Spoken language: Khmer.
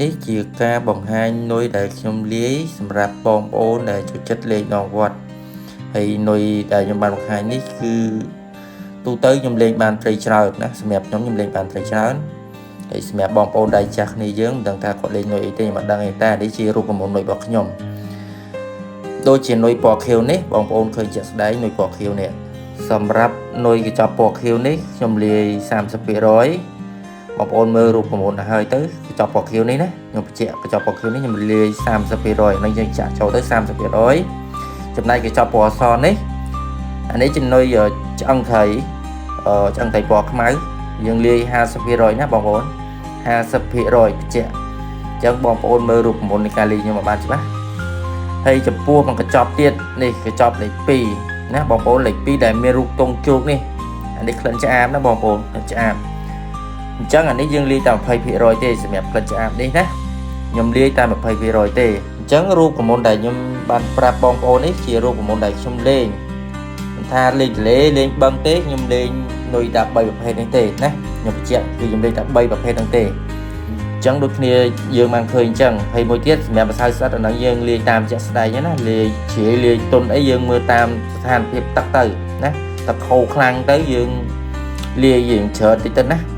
នេះជាការបង្ហាញនុយដែលខ្ញុំលាយសម្រាប់បងប្អូនដែលចូលចិត្តលេងដងវត្តហើយនុយដែលខ្ញុំបានបង្ហាញនេះគឺទូទៅខ្ញុំលេងបានត្រីច្រើនណាសម្រាប់ខ្ញុំលេងបានត្រីច្រើនហើយសម្រាប់បងប្អូនដែលចាស់គ្នាយើងមិនដឹងថាគាត់លេងនុយអីទេមិនដឹងទេតែនេះជារូបមន្តនុយរបស់ខ្ញុំដូចជានុយពណ៌ខៀវនេះបងប្អូនឃើញជាក់ស្ដែងនុយពណ៌ខៀវនេះសម្រាប់នុយកញ្ចប់ពណ៌ខៀវនេះខ្ញុំលាយ 30% បងប្អូនមើលរូបមន្តទៅហើយទៅកញ្ចប់ពណ៌ខៀវនេះណាខ្ញុំបញ្ជាក់កញ្ចប់ពណ៌ខៀវនេះខ្ញុំលាយ 30% នឹងយើងចាក់ចូលទៅ 30% ចំណែកកញ្ចប់ពណ៌អសនេះអានេះចំណុយឆ្អឹងត្រីពណ៌ខ្មៅយើងលាយ 50% ណាបងប្អូន 50% បញ្ជាក់អញ្ចឹងបងប្អូនមើលរូបមន្តនៃការលាយខ្ញុំឲ្យបានច្បាស់ហើយចំពោះកញ្ចប់ទៀតនេះកញ្ចប់លេខ2ណាបងប្អូនលេខ2ដែលមានរូបទង់ជោគនេះអានេះក្លិនឆ្អាបណាបងប្អូនក្លិនឆ្អាបអញ្ចឹងអានេះយើងលាយតែ 20% ទេសម្រាប់ក្លិនឆ្អាបនេះណាខ្ញុំលាយតែ 20% ទេអញ្ចឹងរូបមន្តដែលខ្ញុំបានប្រាប់បងប្អូននេះជារូបមន្តដែលខ្ញុំលេងមិនថាលេងទលេលេងបឹងទេខ្ញុំលេងនុយតែ3ប្រភេទនេះទេណាខ្ញុំបញ្ជាក់គឺខ្ញុំលេងតែ3ប្រភេទហ្នឹងទេអញ្ចឹងដូចគ្នាយើងបានឃើញអញ្ចឹងហើយមួយទៀតសម្រាប់ម្សៅស្អិតអាហ្នឹងយើងលាយតាមជាក់ស្ដែងណាលាយជ្រាយលាយទុនអីយើងមើលតាមស្ថានភាពទឹកទៅណាទឹកខូខ្លាំងទៅយើងលាយយើងច្រើនតិចទៅណា